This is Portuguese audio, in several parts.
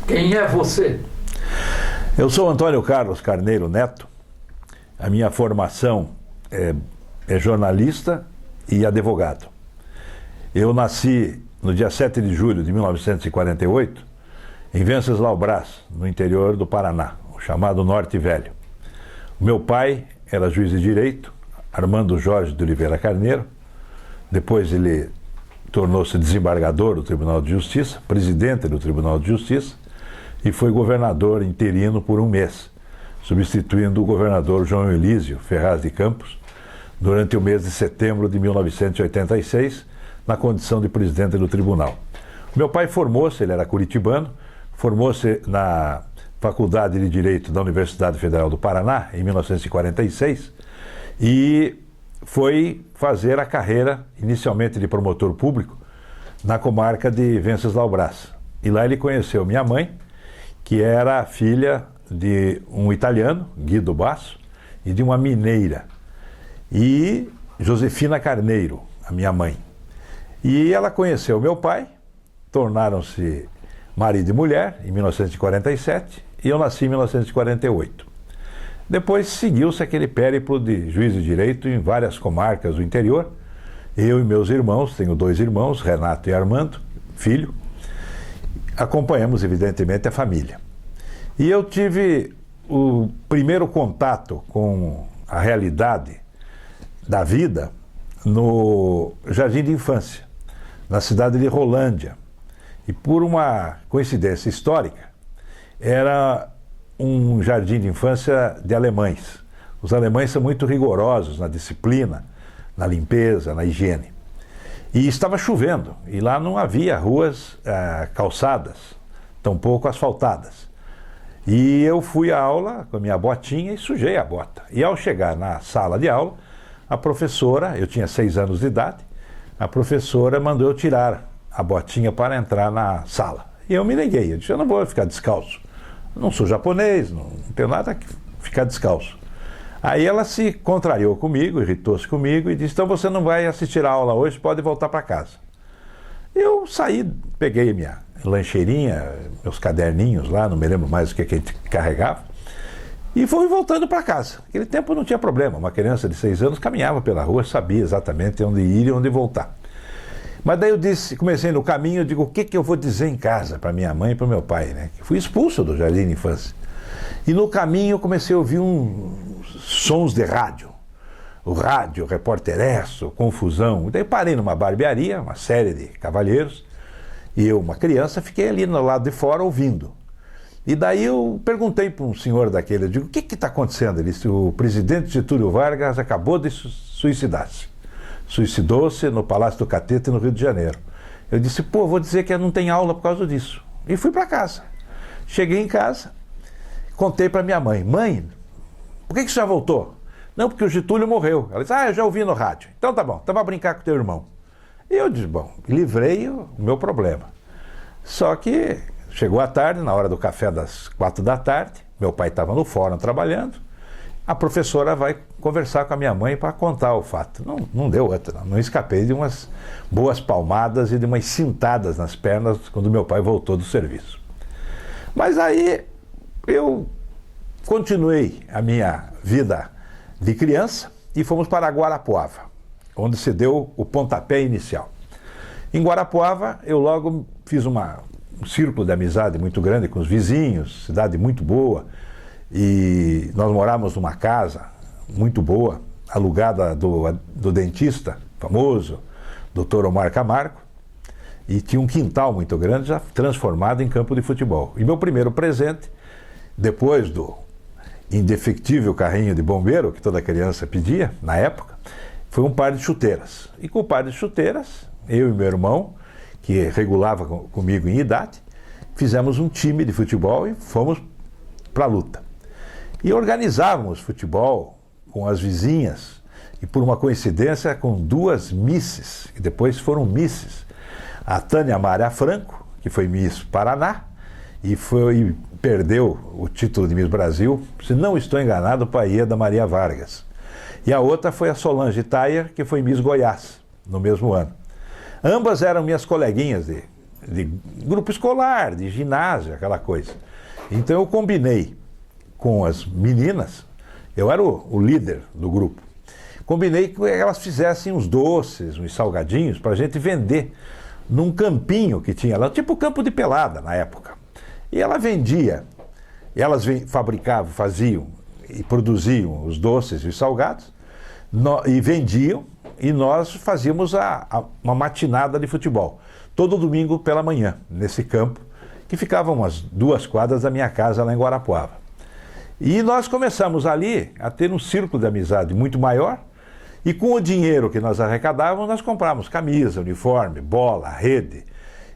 Quem é você? Eu sou Antônio Carlos Carneiro Neto. A minha formação é jornalista e advogado. Eu nasci no dia 7 de julho de 1948, em Venceslau Braz, no interior do Paraná, o chamado Norte Velho. O meu pai era juiz de direito, Armando Jorge de Oliveira Carneiro. Depois ele tornou-se desembargador do Tribunal de Justiça, presidente do Tribunal de Justiça, e foi governador interino por um mês, substituindo o governador João Elísio Ferraz de Campos, durante o mês de setembro de 1986, na condição de presidente do tribunal. Meu pai formou-se, ele era curitibano, formou-se na Faculdade de Direito da Universidade Federal do Paraná, em 1946, e foi fazer a carreira, inicialmente de promotor público, na comarca de Venceslau Braz. E lá ele conheceu minha mãe, que era filha de um italiano, Guido Basso, e de uma mineira, e Josefina Carneiro, a minha mãe. E ela conheceu meu pai, tornaram-se marido e mulher em 1947, e eu nasci em 1948. Depois seguiu-se aquele périplo de juiz de direito em várias comarcas do interior. Eu e meus irmãos, tenho 2 irmãos, Renato e Armando, filho, acompanhamos evidentemente a família. E eu tive o primeiro contato com a realidade da vida no jardim de infância, na cidade de Rolândia. E por uma coincidência histórica, era um jardim de infância de alemães. Os alemães são muito rigorosos na disciplina, na limpeza, na higiene. E estava chovendo, e lá não havia ruas calçadas, tampouco asfaltadas. E eu fui à aula com a minha botinha e sujei a bota. E ao chegar na sala de aula, a professora, eu tinha 6 anos de idade, a professora mandou eu tirar a botinha para entrar na sala. E eu me neguei, eu disse, eu não vou ficar descalço. Não sou japonês, não tenho nada que ficar descalço. Aí ela se contrariou comigo, irritou-se comigo e disse, então você não vai assistir a aula hoje, pode voltar para casa. Eu saí, peguei minha lancheirinha, meus caderninhos lá, não me lembro mais o que a gente carregava, e fui voltando para casa. Naquele tempo não tinha problema, uma criança de 6 anos caminhava pela rua, sabia exatamente onde ir e onde voltar. Mas daí eu disse, comecei no caminho, eu digo, o que eu vou dizer em casa para minha mãe e para o meu pai, né? Fui expulso do jardim de infância. E no caminho eu comecei a ouvir uns sons de rádio. O rádio, repórteresso, confusão. Daí parei numa barbearia, uma série de cavalheiros, e eu, uma criança, fiquei ali no lado de fora ouvindo. E daí eu perguntei para um senhor daquele, eu digo, o que está acontecendo? Ele disse, o presidente Getúlio Vargas acabou de suicidar-se. Suicidou-se no Palácio do Catete, no Rio de Janeiro. Eu disse, pô, vou dizer que eu não tenho aula por causa disso. E fui para casa. Cheguei em casa, contei para minha mãe, mãe, por que você já voltou? Não, porque o Getúlio morreu. Ela disse, eu já ouvi no rádio. Então tá bom, então vai brincar com teu irmão. E eu disse, bom, livrei o meu problema. Só que chegou a tarde, na hora do café das 4 da tarde, meu pai estava no fórum trabalhando, a professora vai conversar com a minha mãe para contar o fato. Não deu outra, não escapei de umas boas palmadas e de umas cintadas nas pernas quando meu pai voltou do serviço. Mas aí eu continuei a minha vida de criança e fomos para Guarapuava, onde se deu o pontapé inicial. Em Guarapuava eu logo fiz um círculo de amizade muito grande com os vizinhos, cidade muito boa, e nós morávamos numa casa muito boa, alugada do dentista famoso, Dr. Omar Camargo, e tinha um quintal muito grande, já transformado em campo de futebol. E meu primeiro presente, depois do indefectível carrinho de bombeiro, que toda criança pedia, na época, foi um par de chuteiras. E com o par de chuteiras, eu e meu irmão, que regulava comigo em idade, fizemos um time de futebol e fomos para a luta. E organizávamos futebol com as vizinhas, e por uma coincidência com 2 misses, que depois foram misses. A Tânia Maria Franco, que foi Miss Paraná, e perdeu o título de Miss Brasil, se não estou enganado, para a Ieda Maria Vargas. E a outra foi a Solange Thayer, que foi Miss Goiás, no mesmo ano. Ambas eram minhas coleguinhas de de grupo escolar, de ginásio, aquela coisa. Então eu combinei com as meninas, eu era o líder do grupo, combinei que elas fizessem uns doces, uns salgadinhos para a gente vender num campinho que tinha lá, tipo campo de pelada na época. E ela vendia, elas fabricavam, faziam e produziam os doces e os salgados, e vendiam, e nós fazíamos uma matinada de futebol, todo domingo pela manhã, nesse campo, que ficava umas 2 quadras da minha casa lá em Guarapuava. E nós começamos ali a ter um círculo de amizade muito maior, e com o dinheiro que nós arrecadávamos, nós comprávamos camisa, uniforme, bola, rede,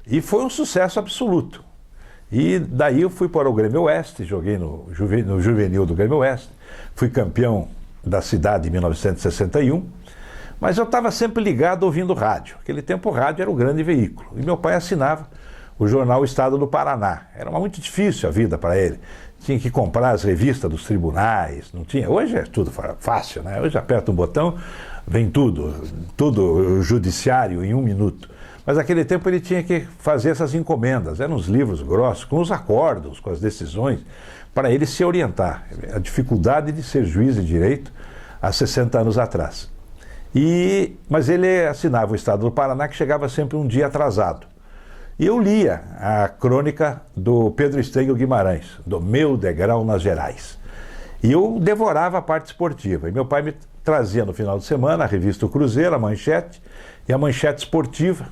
e foi um sucesso absoluto. E daí eu fui para o Grêmio Oeste, joguei no juvenil do Grêmio Oeste, fui campeão da cidade em 1961, mas eu estava sempre ligado ouvindo rádio. Naquele tempo o rádio era o grande veículo, e meu pai assinava o jornal Estado do Paraná. Era muito difícil a vida para ele. Tinha que comprar as revistas dos tribunais, não tinha. Hoje é tudo fácil, né? Hoje aperta um botão, vem tudo judiciário em 1 minuto. Mas naquele tempo ele tinha que fazer essas encomendas, eram uns livros grossos, com os acordos, com as decisões, para ele se orientar. A dificuldade de ser juiz de direito há 60 anos atrás. Mas ele assinava o Estado do Paraná, que chegava sempre um dia atrasado. E eu lia a crônica do Pedro Estênio Guimarães, do Meu Degrau nas Gerais. E eu devorava a parte esportiva. E meu pai me trazia no final de semana a revista O Cruzeiro, a Manchete, e a Manchete Esportiva,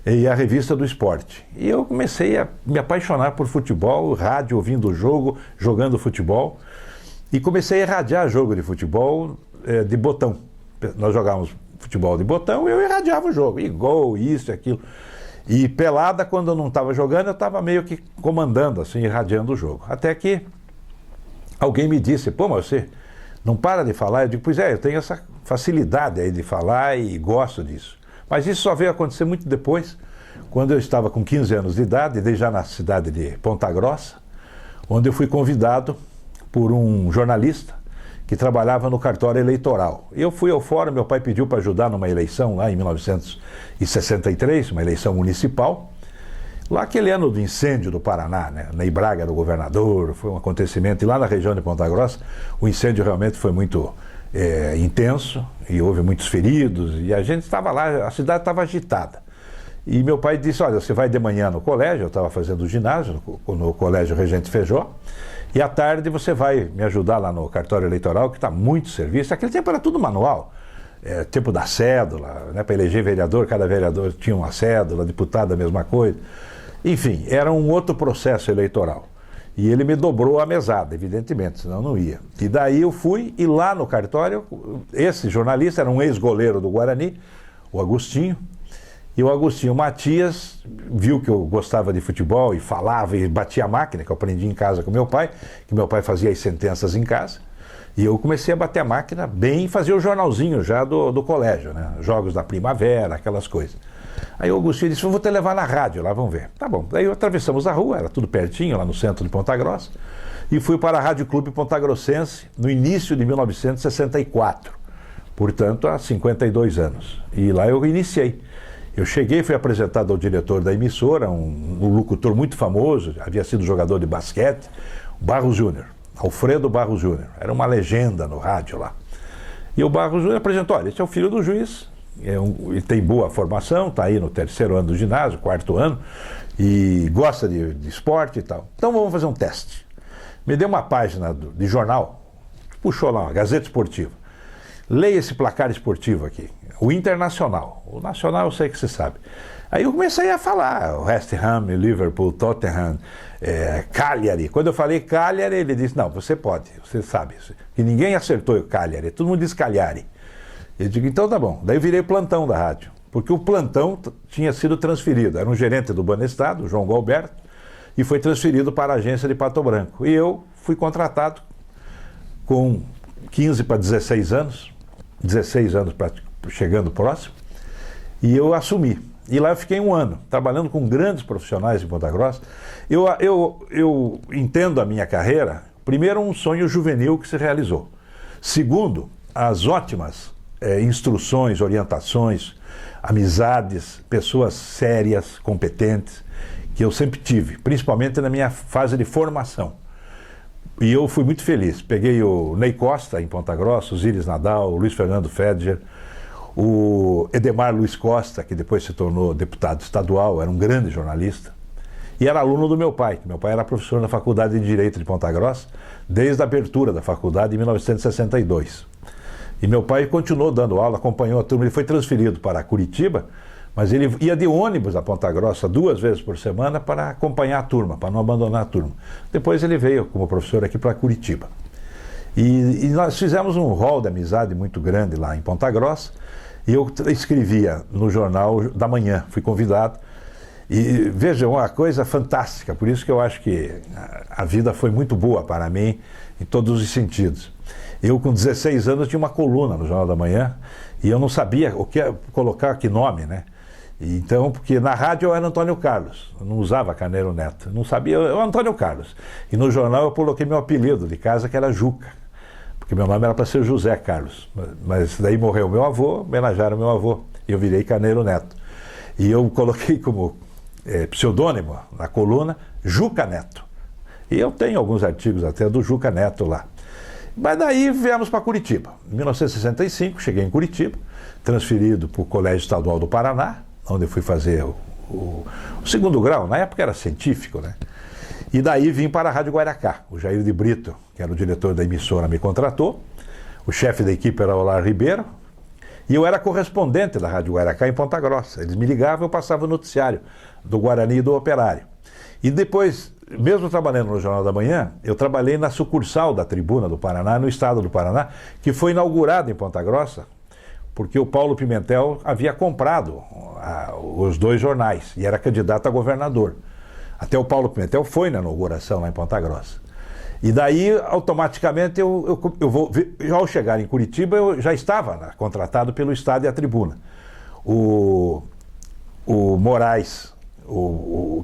e a revista do esporte. E eu comecei a me apaixonar por futebol, rádio, ouvindo o jogo, jogando futebol. E comecei a irradiar jogo de futebol de botão. Nós jogávamos futebol de botão e eu irradiava o jogo. E gol, isso e aquilo. E pelada, quando eu não estava jogando, eu estava meio que comandando, assim, irradiando o jogo. Até que alguém me disse, pô, mas você não para de falar? Eu digo, pois é, eu tenho essa facilidade aí de falar e gosto disso. Mas isso só veio acontecer muito depois, quando eu estava com 15 anos de idade, daí já na cidade de Ponta Grossa, onde eu fui convidado por um jornalista que trabalhava no cartório eleitoral. Eu fui ao fórum, meu pai pediu para ajudar numa eleição lá em 1963, uma eleição municipal. Lá aquele ano do incêndio do Paraná, né, na Ibraga do governador, foi um acontecimento, e lá na região de Ponta Grossa o incêndio realmente foi muito intenso, e houve muitos feridos, e a gente estava lá, a cidade estava agitada. E meu pai disse, olha, você vai de manhã no colégio, eu estava fazendo ginásio no colégio Regente Feijó, e à tarde você vai me ajudar lá no cartório eleitoral, que está muito serviço. Naquele tempo era tudo manual, tempo da cédula, né, para eleger vereador, cada vereador tinha uma cédula, deputado a mesma coisa. Enfim, era um outro processo eleitoral. E ele me dobrou a mesada, evidentemente, senão não ia. E daí eu fui, e lá no cartório, esse jornalista era um ex-goleiro do Guarani, o Agostinho, e o Agostinho Matias viu que eu gostava de futebol e falava e batia a máquina, que eu aprendi em casa com meu pai, que meu pai fazia as sentenças em casa, e eu comecei a bater a máquina bem e fazia o jornalzinho já do colégio, né? Jogos da primavera, aquelas coisas. Aí o Agostinho disse, eu vou te levar na rádio lá, vamos ver. Tá bom, daí atravessamos a rua, era tudo pertinho, lá no centro de Ponta Grossa, e fui para a Rádio Clube Pontagrossense no início de 1964, portanto há 52 anos. E lá eu iniciei. Eu cheguei, fui apresentado ao diretor da emissora, um locutor muito famoso, havia sido jogador de basquete, Barros Júnior, Alfredo Barros Júnior, era uma legenda no rádio lá. E o Barros Júnior apresentou, olha, esse é o filho do juiz, ele tem boa formação, está aí no 3º ano do ginásio, 4º ano, e gosta de esporte e tal. Então vamos fazer um teste. Me deu uma página de jornal, puxou lá, uma Gazeta Esportiva. Leia esse placar esportivo aqui. O Internacional. O Nacional eu sei que você sabe. Aí eu comecei a falar. West Ham, Liverpool, Tottenham, Cagliari. Quando eu falei Cagliari, ele disse, não, você pode, você sabe. Que ninguém acertou o Cagliari. Todo mundo diz Cagliari. Eu digo, então tá bom. Daí eu virei plantão da rádio. Porque o plantão tinha sido transferido. Era um gerente do Banestado, o João Galberto, e foi transferido para a agência de Pato Branco. E eu fui contratado com 15 para 16 anos, 16 anos chegando próximo, e eu assumi. E lá eu fiquei 1 ano, trabalhando com grandes profissionais em Ponta Grossa. Eu entendo a minha carreira, primeiro, um sonho juvenil que se realizou. Segundo, as ótimas instruções, orientações, amizades, pessoas sérias, competentes, que eu sempre tive, principalmente na minha fase de formação. E eu fui muito feliz. Peguei o Ney Costa, em Ponta Grossa, o Zíris Nadal, o Luiz Fernando Federer, o Edemar Luiz Costa, que depois se tornou deputado estadual, era um grande jornalista, e era aluno do meu pai, que meu pai era professor na Faculdade de Direito de Ponta Grossa, desde a abertura da faculdade em 1962. E meu pai continuou dando aula, acompanhou a turma, ele foi transferido para Curitiba, mas ele ia de ônibus a Ponta Grossa 2 vezes por semana para acompanhar a turma, para não abandonar a turma. Depois ele veio como professor aqui para Curitiba. E nós fizemos um rol de amizade muito grande lá em Ponta Grossa, e eu escrevia no Jornal da Manhã, fui convidado. E vejam, uma coisa fantástica, por isso que eu acho que a vida foi muito boa para mim, em todos os sentidos. Eu, com 16 anos, tinha uma coluna no Jornal da Manhã, e eu não sabia o que colocar, que nome, né? Então, porque na rádio eu era Antônio Carlos, eu não usava Carneiro Neto, eu não sabia, eu era Antônio Carlos. E no jornal eu coloquei meu apelido de casa, que era Juca, porque meu nome era para ser José Carlos. Mas daí morreu meu avô, homenagearam meu avô, e eu virei Carneiro Neto. E eu coloquei como pseudônimo na coluna Juca Neto. E eu tenho alguns artigos até do Juca Neto lá. Mas daí viemos para Curitiba. Em 1965, cheguei em Curitiba, transferido para o Colégio Estadual do Paraná, onde eu fui fazer o segundo grau, na época era científico, né? E daí vim para a Rádio Guaracá. O Jair de Brito, que era o diretor da emissora, me contratou. O chefe da equipe era o Olar Ribeiro. E eu era correspondente da Rádio Guaracá em Ponta Grossa. Eles me ligavam e eu passava o noticiário do Guarani e do Operário. E depois, mesmo trabalhando no Jornal da Manhã, eu trabalhei na sucursal da Tribuna do Paraná, no estado do Paraná, que foi inaugurada em Ponta Grossa, porque o Paulo Pimentel havia comprado os 2 jornais e era candidato a governador. Até o Paulo Pimentel foi na inauguração lá em Ponta Grossa. E daí, automaticamente, ao chegar em Curitiba, eu já estava contratado pelo Estado e a Tribuna. O Moraes,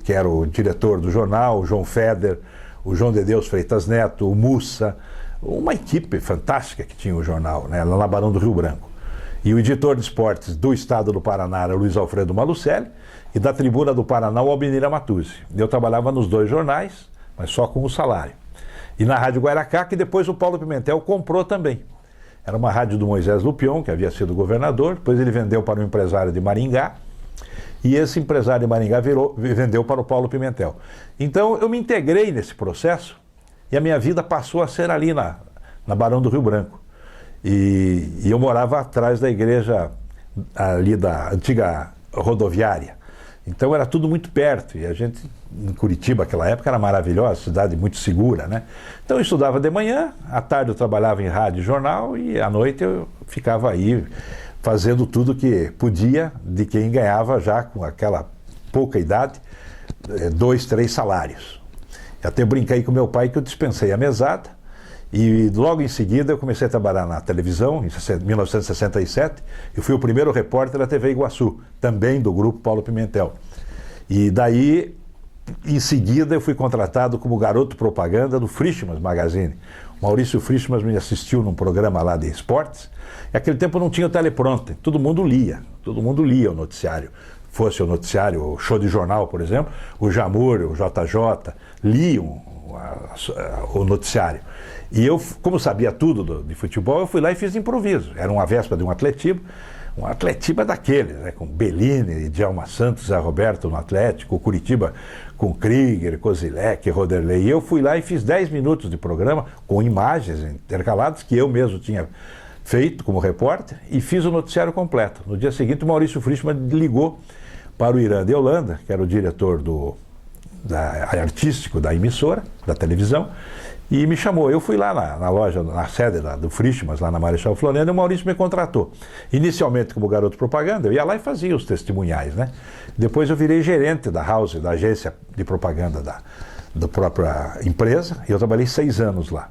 que era o diretor do jornal, o João Feder, o João de Deus Freitas Neto, o Mussa, uma equipe fantástica que tinha o jornal, né, lá na Barão do Rio Branco. E o editor de esportes do estado do Paraná era Luiz Alfredo Malucelli, e da Tribuna do Paraná o Albinir Amatuzzi. Eu trabalhava nos 2 jornais, mas só com o salário. E na Rádio Guaracá, que depois o Paulo Pimentel comprou também. Era uma rádio do Moisés Lupion, que havia sido governador, depois ele vendeu para um empresário de Maringá, e esse empresário de Maringá vendeu para o Paulo Pimentel. Então eu me integrei nesse processo, e a minha vida passou a ser ali na Barão do Rio Branco. E eu morava atrás da igreja ali da antiga rodoviária. Então era tudo muito perto, e a gente, em Curitiba, naquela época, era maravilhosa, cidade muito segura, né? Então eu estudava de manhã, à tarde eu trabalhava em rádio e jornal, e à noite eu ficava aí fazendo tudo que podia, de quem ganhava já com aquela pouca idade, 2, 3 salários. Eu até brinquei com meu pai que eu dispensei a mesada, e logo em seguida eu comecei a trabalhar na televisão, em 1967, eu fui o primeiro repórter da TV Iguaçu, também do grupo Paulo Pimentel. E daí, em seguida, eu fui contratado como garoto propaganda do Frischmann Magazine. O Maurício Frischmann me assistiu num programa lá de esportes, e naquele tempo não tinha o teleprompter, todo mundo lia o noticiário. Fosse o noticiário, o Show de Jornal, por exemplo, o Jamur, o JJ, liam o noticiário. E eu, como sabia tudo de futebol, eu fui lá e fiz improviso. Era uma véspera de um Atletiba daqueles, né, com Bellini, Djalma Santos, Zé Roberto no Atlético, o Curitiba com Krieger, Kozilek, Roderley. E eu fui lá e fiz 10 minutos de programa com imagens intercaladas que eu mesmo tinha feito como repórter, e fiz o noticiário completo. No dia seguinte, o Maurício Frischmann ligou para o Irã de Holanda, que era o diretor artístico da emissora, da televisão, e me chamou. Eu fui lá na loja, na sede do Frischmann, lá na Marechal Floriano, e o Maurício me contratou. Inicialmente como garoto propaganda, eu ia lá e fazia os testemunhais, né? Depois eu virei gerente da House, da agência de propaganda da própria empresa, e eu trabalhei 6 anos lá.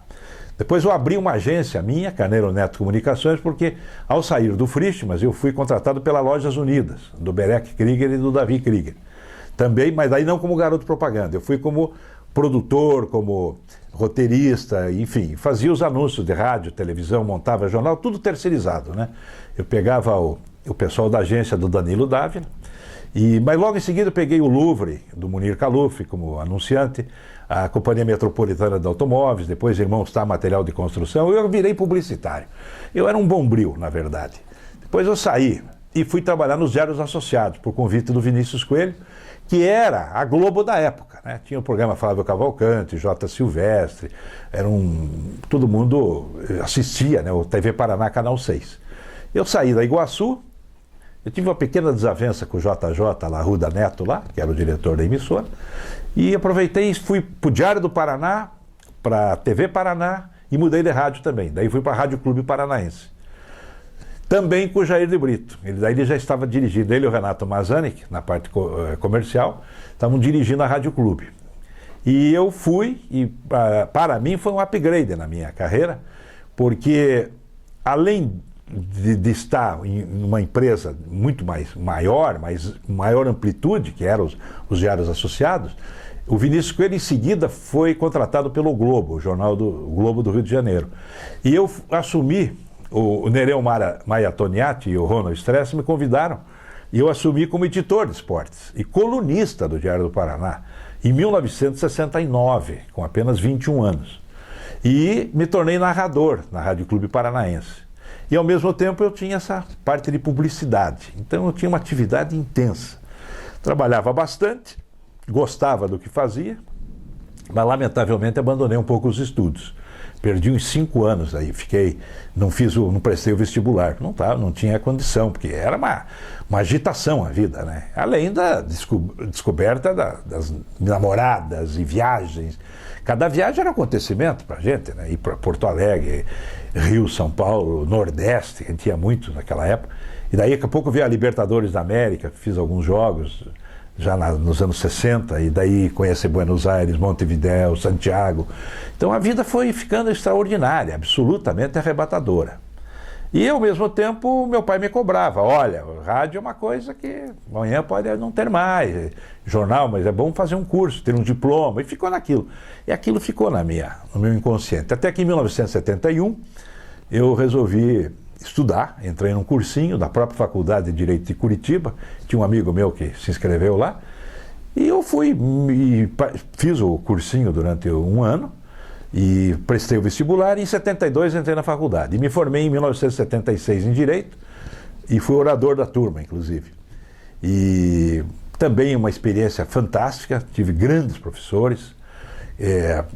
Depois eu abri uma agência minha, Carneiro Neto Comunicações, porque ao sair do Frischmann, eu fui contratado pela Lojas Unidas, do Berek Krieger e do Davi Krieger. Também, mas aí não como garoto propaganda, eu fui como produtor, como roteirista, enfim, fazia os anúncios de rádio, televisão, montava jornal, tudo terceirizado, né? Eu pegava o pessoal da agência do Danilo Dávila, mas logo em seguida eu peguei o Louvre, do Munir Khaluf, como anunciante, a Companhia Metropolitana de Automóveis, depois Irmãos Tá Material de Construção, eu virei publicitário. Eu era um bombril, na verdade. Depois eu saí e fui trabalhar nos Diários Associados, por convite do Vinícius Coelho, que era a Globo da época, né? Tinha o programa Flávio Cavalcante, J. Silvestre, todo mundo assistia, né? O TV Paraná, Canal 6. Eu saí da Iguaçu, eu tive uma pequena desavença com o JJ, lá, Arruda Neto, lá, que era o diretor da emissora, e aproveitei e fui para o Diário do Paraná, para a TV Paraná, e mudei de rádio também. Daí fui para a Rádio Clube Paranaense. Também com o Jair de Brito. Daí ele já estava dirigindo, ele e o Renato Mazanik, na parte comercial, estavam dirigindo a Rádio Clube. E eu fui, e para mim foi um upgrade na minha carreira, porque além de estar em uma empresa muito maior amplitude, que eram os Diários Associados, o Vinícius Coelho em seguida foi contratado pelo Globo, o jornal do Globo do Rio de Janeiro. E eu assumi, o Nereu Maia Toniati e o Ronald Stress me convidaram, e eu assumi como editor de esportes e colunista do Diário do Paraná, em 1969, com apenas 21 anos. E me tornei narrador na Rádio Clube Paranaense. E ao mesmo tempo eu tinha essa parte de publicidade. Então eu tinha uma atividade intensa. Trabalhava bastante, gostava do que fazia, mas lamentavelmente abandonei um pouco os estudos. Perdi uns 5 anos aí, não prestei o vestibular, não tinha condição, porque era uma agitação a vida, né? Além da descoberta das namoradas e viagens. Cada viagem era um acontecimento pra gente, né? Ir para Porto Alegre, Rio, São Paulo, Nordeste, que a gente ia muito naquela época. E daí daqui a pouco veio a Libertadores da América, fiz alguns jogos já nos anos 60, e daí conheci Buenos Aires, Montevidéu, Santiago. Então a vida foi ficando extraordinária, absolutamente arrebatadora. E ao mesmo tempo meu pai me cobrava, olha, rádio é uma coisa que amanhã pode não ter mais, jornal, mas é bom fazer um curso, ter um diploma, e ficou naquilo. E aquilo ficou no meu inconsciente. Até que em 1971 eu resolvi estudar, entrei num cursinho da própria Faculdade de Direito de Curitiba, tinha um amigo meu que se inscreveu lá, e eu fiz o cursinho durante um ano, e prestei o vestibular, e em 72 entrei na faculdade. E me formei em 1976 em Direito, e fui orador da turma, inclusive. E também uma experiência fantástica, tive grandes professores,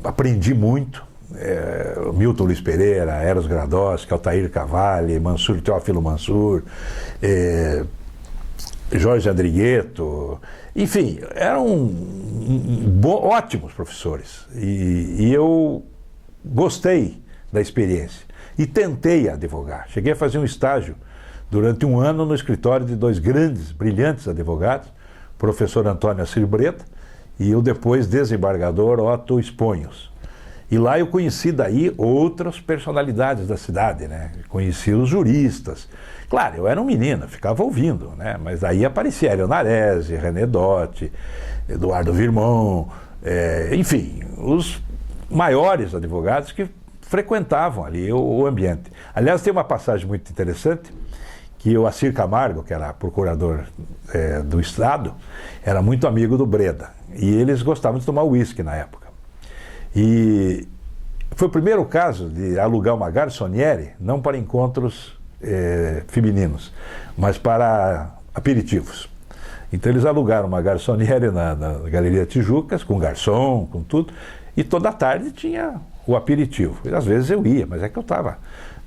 aprendi muito, Milton Luiz Pereira, Eros Gradowski, Altair Cavalli, Teófilo Mansur, Jorge Andrigueto, enfim, eram ótimos professores, e eu gostei da experiência e tentei advogar. Cheguei a fazer um estágio durante um ano no escritório de 2 grandes, brilhantes advogados, o professor Antônio Assir Breda e o depois desembargador Otto Esponhos. E lá eu conheci daí outras personalidades da cidade, né? Conheci os juristas. Claro, eu era um menino, ficava ouvindo, né? Mas aí aparecia Hélio Narese, René Dotti, Eduardo Virmão, enfim, os maiores advogados que frequentavam ali o ambiente. Aliás, tem uma passagem muito interessante, que o Assir Camargo, que era procurador do Estado, era muito amigo do Breda. E eles gostavam de tomar uísque na época. E foi o primeiro caso de alugar uma garçoniere, não para encontros femininos, mas para aperitivos. Então eles alugaram uma garçoniere na Galeria Tijucas, com garçom, com tudo, e toda tarde tinha o aperitivo. E às vezes eu ia, mas é que eu estava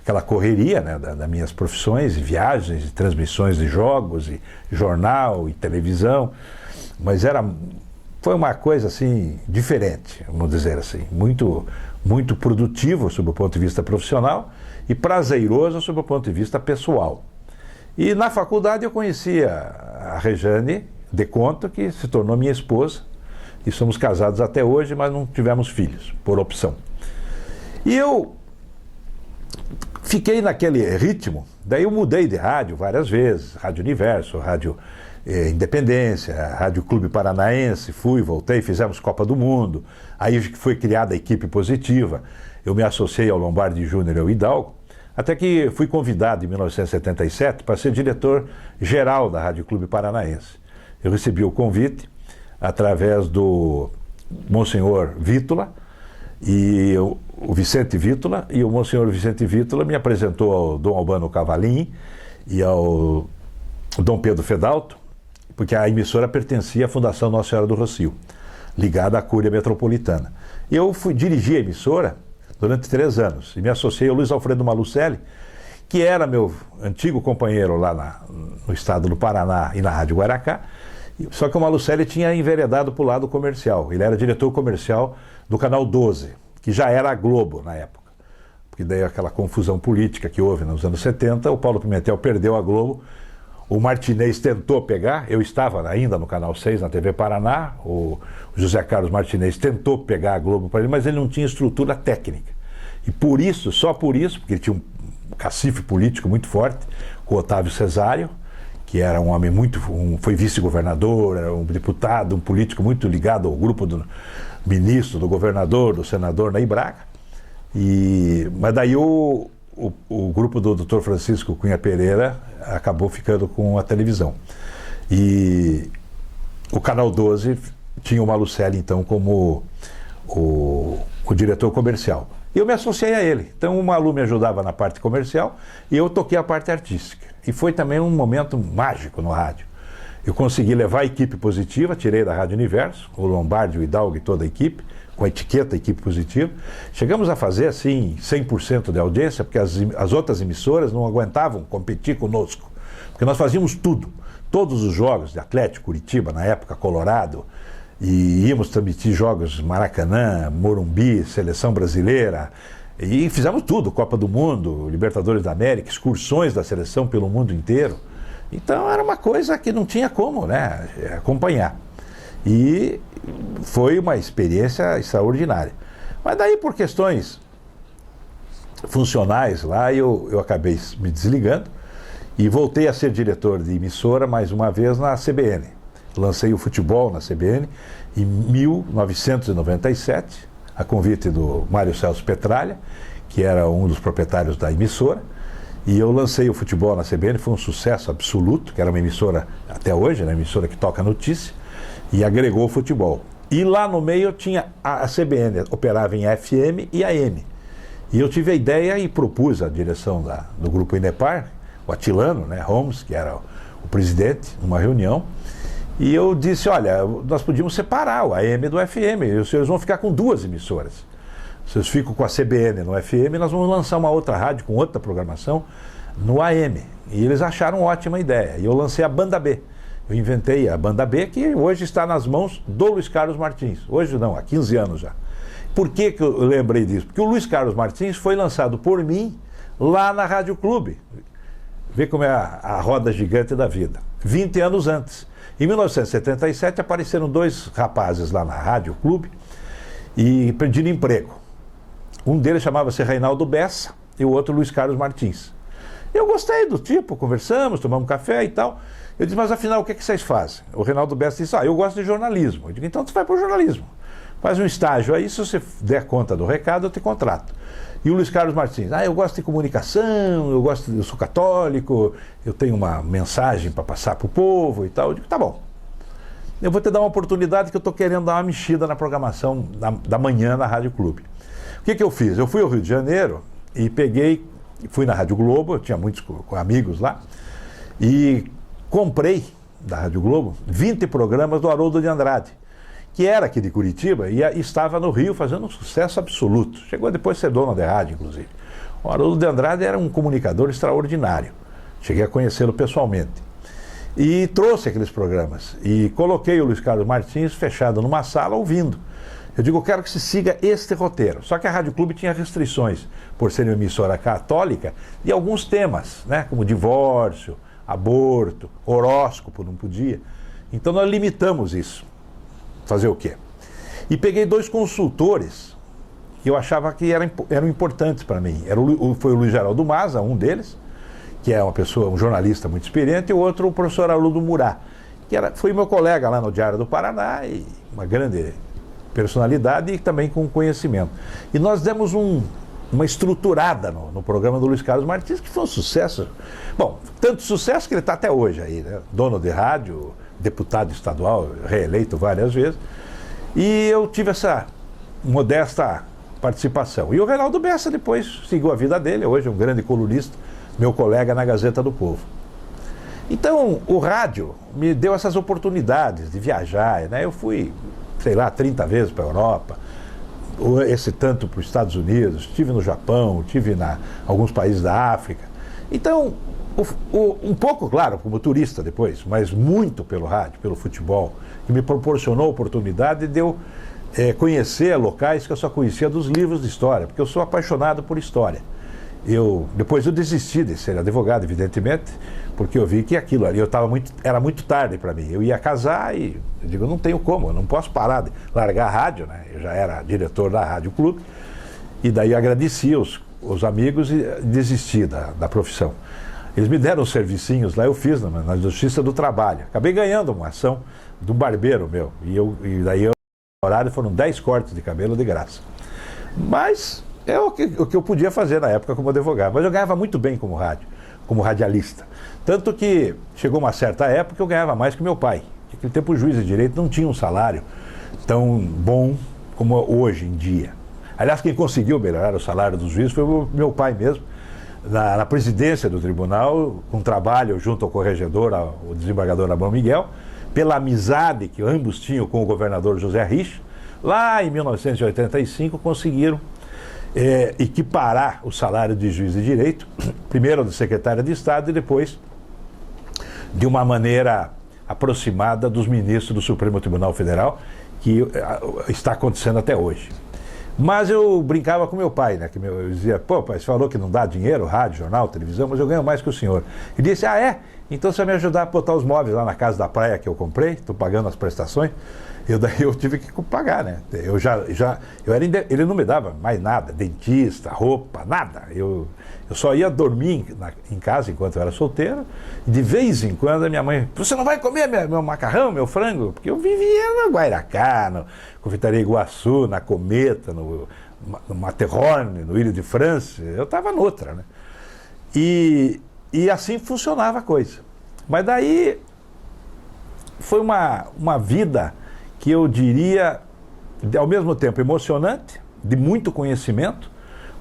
aquela correria, né, das minhas profissões, e viagens, e transmissões de jogos, e jornal, e televisão, mas foi uma coisa assim diferente, vamos dizer assim, muito produtivo sob o ponto de vista profissional e prazeroso sob o ponto de vista pessoal. E na faculdade eu conheci a Rejane de Conto, que se tornou minha esposa, e somos casados até hoje, mas não tivemos filhos, por opção. E eu fiquei naquele ritmo, daí eu mudei de rádio várias vezes, Rádio Universo, Rádio Independência, Rádio Clube Paranaense, voltei, fizemos Copa do Mundo, aí foi criada a equipe positiva, eu me associei ao Lombardi Júnior e ao Hidalgo, até que fui convidado em 1977 para ser diretor-geral da Rádio Clube Paranaense. Eu recebi o convite através do Monsenhor Vítola, e o Vicente Vítola, e o Monsenhor Vicente Vítola me apresentou ao Dom Albano Cavalim e ao Dom Pedro Fedalto, porque a emissora pertencia à Fundação Nossa Senhora do Rossio, ligada à Cúria Metropolitana. Eu dirigi a emissora durante 3 anos e me associei ao Luiz Alfredo Malucelli, que era meu antigo companheiro lá no estado do Paraná e na Rádio Guaracá, só que o Malucelli tinha enveredado para o lado comercial. Ele era diretor comercial do Canal 12, que já era a Globo na época. Porque daí aquela confusão política que houve nos anos 70, o Paulo Pimentel perdeu a Globo, o Martinez tentou pegar, eu estava ainda no Canal 6, na TV Paraná, o José Carlos Martinez tentou pegar a Globo para ele, mas ele não tinha estrutura técnica. E por isso, só por isso, porque ele tinha um cacife político muito forte, com o Otávio Cesário, que era um homem foi vice-governador, era um deputado, um político muito ligado ao grupo do ministro, do governador, do senador Ney Braga. Mas daí o grupo do Dr. Francisco Cunha Pereira acabou ficando com a televisão. E o Canal 12 tinha o Malucelli, então, como o diretor comercial. E eu me associei a ele. Então o Malu me ajudava na parte comercial e eu toquei a parte artística. E foi também um momento mágico no rádio. Eu consegui levar a equipe positiva, tirei da Rádio Universo, o Lombardi, o Hidalgo e toda a equipe, com a etiqueta equipe positiva. Chegamos a fazer, assim, 100% de audiência, porque as outras emissoras não aguentavam competir conosco. Porque nós fazíamos tudo. Todos os jogos de Atlético, Curitiba, na época, Colorado, e íamos transmitir jogos Maracanã, Morumbi, Seleção Brasileira, e fizemos tudo, Copa do Mundo, Libertadores da América, excursões da seleção pelo mundo inteiro. Então era uma coisa que não tinha como, né, acompanhar. E foi uma experiência extraordinária. Mas daí, por questões funcionais lá, eu acabei me desligando e voltei a ser diretor de emissora mais uma vez na CBN. Lancei o futebol na CBN em 1997, a convite do Mário Celso Petralha, que era um dos proprietários da emissora, e eu lancei o futebol na CBN, foi um sucesso absoluto, que era uma emissora, até hoje, né, uma emissora que toca notícia, e agregou o futebol. E lá no meio tinha a CBN, operava em FM e AM. E eu tive a ideia e propus à direção do Grupo Inepar, o Atilano, né, Holmes, que era o presidente, numa reunião, e eu disse, olha, nós podíamos separar o AM do FM, e os senhores vão ficar com 2 emissoras. Vocês ficam com a CBN no FM, nós vamos lançar uma outra rádio com outra programação no AM. E eles acharam ótima ideia. E eu lancei a Banda B. Eu inventei a Banda B, que hoje está nas mãos do Luiz Carlos Martins. Hoje não, há 15 anos já. Por que eu lembrei disso? Porque o Luiz Carlos Martins foi lançado por mim lá na Rádio Clube. Vê como é a roda gigante da vida. 20 anos antes. Em 1977 apareceram 2 rapazes lá na Rádio Clube e pediram emprego. Um deles chamava-se Reinaldo Bessa e o outro Luiz Carlos Martins. Eu gostei do tipo, conversamos, tomamos café e tal. Eu disse, mas afinal, o que vocês fazem? O Reinaldo Bessa disse, eu gosto de jornalismo. Eu digo, então você vai para o jornalismo. Faz um estágio aí, se você der conta do recado, eu te contrato. E o Luiz Carlos Martins, eu gosto de comunicação, eu sou católico, eu tenho uma mensagem para passar para o povo e tal. Eu digo, tá bom. Eu vou te dar uma oportunidade que eu estou querendo dar uma mexida na programação da manhã na Rádio Clube. O que eu fiz? Eu fui ao Rio de Janeiro e fui na Rádio Globo, eu tinha muitos amigos lá, e comprei da Rádio Globo 20 programas do Haroldo de Andrade, que era aqui de Curitiba e estava no Rio fazendo um sucesso absoluto. Chegou depois a ser dono da rádio, inclusive. O Haroldo de Andrade era um comunicador extraordinário. Cheguei a conhecê-lo pessoalmente. E trouxe aqueles programas. E coloquei o Luiz Carlos Martins fechado numa sala ouvindo. Eu digo, eu quero que se siga este roteiro. Só que a Rádio Clube tinha restrições, por ser uma emissora católica, de alguns temas, né, como divórcio, aborto, horóscopo, não podia. Então nós limitamos isso. Fazer o quê? E peguei 2 consultores que eu achava que eram importantes para mim. Foi o Luiz Geraldo Maza, um deles, que é um jornalista muito experiente, e o outro o professor Haroldo Murat, foi meu colega lá no Diário do Paraná, e uma grande personalidade e também com conhecimento. E nós demos uma estruturada no programa do Luiz Carlos Martins, que foi um sucesso. Bom, tanto sucesso que ele está até hoje aí, né? Dono de rádio, deputado estadual, reeleito várias vezes. E eu tive essa modesta participação. E o Reinaldo Bessa depois seguiu a vida dele, hoje é um grande colunista, meu colega na Gazeta do Povo. Então, o rádio me deu essas oportunidades de viajar, né? Eu fui, sei lá, 30 vezes para a Europa, esse tanto para os Estados Unidos, estive no Japão, estive em alguns países da África. Então, um pouco, claro, como turista depois, mas muito pelo rádio, pelo futebol, que me proporcionou a oportunidade de eu conhecer locais que eu só conhecia dos livros de história, porque eu sou apaixonado por história. Depois eu desisti de ser advogado, evidentemente, porque eu vi que aquilo ali era muito tarde para mim. Eu ia casar e eu digo, não tenho como, eu não posso parar de largar a rádio, né? Eu já era diretor da Rádio Clube, e daí agradeci os amigos e desisti da profissão. Eles me deram os servicinhos lá, eu fiz na Justiça do Trabalho. Acabei ganhando uma ação do barbeiro meu, e daí o horário foram 10 cortes de cabelo de graça. Mas é o que eu podia fazer na época como advogado. Mas eu ganhava muito bem como radialista. Tanto que chegou uma certa época que eu ganhava mais que meu pai. Naquele tempo o juiz de direito não tinha um salário tão bom como hoje em dia. Aliás, quem conseguiu melhorar o salário dos juízes foi o meu pai mesmo, na presidência do tribunal, com trabalho junto ao corregedor, o desembargador Abrão Miguel, pela amizade que ambos tinham com o governador José Rich. Lá em 1985 conseguiram equiparar o salário de juiz de direito, primeiro do secretário de Estado e depois de uma maneira aproximada dos ministros do Supremo Tribunal Federal, que está acontecendo até hoje. Mas eu brincava com meu pai, né? Eu dizia, pô, pai, você falou que não dá dinheiro, rádio, jornal, televisão, mas eu ganho mais que o senhor. Ele disse, ah, é? Então você vai me ajudar a botar os móveis lá na casa da praia que eu comprei, estou pagando as prestações. Daí eu tive que pagar, né? Ele não me dava mais nada, dentista, roupa, nada. Eu só ia dormir em casa enquanto eu era solteiro. E de vez em quando a minha mãe, você não vai comer meu macarrão, meu frango? Porque eu vivia no Guairacá, no Confeitaria Iguaçu, na Cometa, no Matterhorn, no Ilha de France. Eu estava noutra, né? E assim funcionava a coisa. Mas daí foi uma vida que eu diria, ao mesmo tempo emocionante, de muito conhecimento,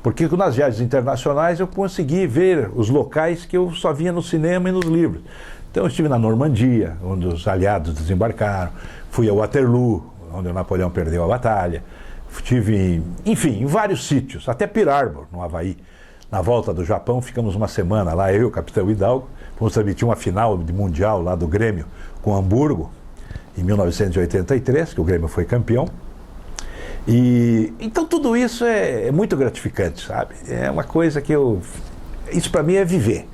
porque nas viagens internacionais eu consegui ver os locais que eu só via no cinema e nos livros. Então eu estive na Normandia, onde os aliados desembarcaram, fui a Waterloo, onde o Napoleão perdeu a batalha, estive, enfim, em vários sítios, até Pearl Harbor, no Havaí. Na volta do Japão, ficamos uma semana lá, eu e o capitão Hidalgo, fomos transmitir uma final de mundial lá do Grêmio com Hamburgo, em 1983, que o Grêmio foi campeão. Então tudo isso é muito gratificante, sabe? É uma coisa que isso para mim é viver.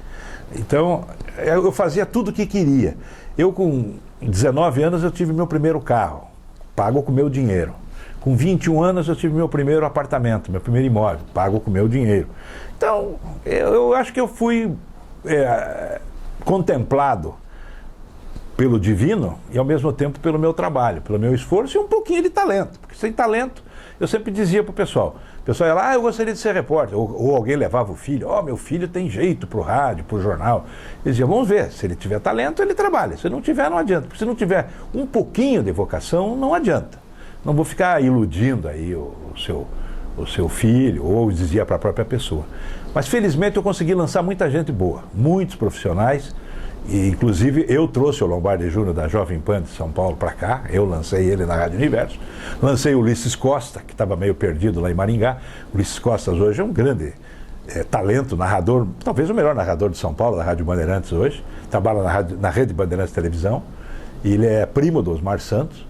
Então eu fazia tudo o que queria. Eu com 19 anos eu tive meu primeiro carro, pago com meu dinheiro. Com 21 anos eu tive meu primeiro apartamento, meu primeiro imóvel, pago com meu dinheiro. Então eu acho que eu fui contemplado pelo divino e ao mesmo tempo pelo meu trabalho, pelo meu esforço e um pouquinho de talento, porque sem talento, eu sempre dizia para o pessoal ia lá, eu gostaria de ser repórter, ou alguém levava o filho, meu filho tem jeito para o rádio, para o jornal. Eu dizia, vamos ver, se ele tiver talento, ele trabalha, se não tiver, não adianta, porque se não tiver um pouquinho de vocação, não adianta. Não vou ficar iludindo aí o seu filho, ou dizia para a própria pessoa. Mas felizmente eu consegui lançar muita gente boa, muitos profissionais. E, inclusive, eu trouxe o Lombardi Júnior da Jovem Pan de São Paulo para cá, eu lancei ele na Rádio Universo, lancei o Ulisses Costa, que estava meio perdido lá em Maringá. O Ulisses Costa hoje é um grande talento, narrador, talvez o melhor narrador de São Paulo, da Rádio Bandeirantes hoje, trabalha na Rede Bandeirantes Televisão, e ele é primo do Osmar Santos.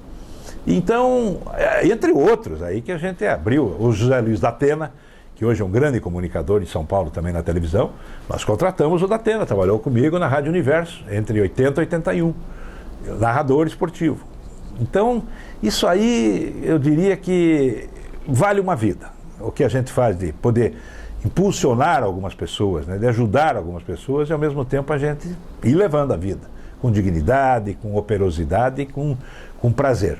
Então, entre outros aí que a gente abriu, o José Luiz da Atena, que hoje é um grande comunicador em São Paulo também na televisão, nós contratamos o Datena, trabalhou comigo na Rádio Universo, entre 80 e 81, narrador esportivo. Então, isso aí eu diria que vale uma vida. O que a gente faz de poder impulsionar algumas pessoas, né, de ajudar algumas pessoas e ao mesmo tempo a gente ir levando a vida com dignidade, com operosidade e com prazer.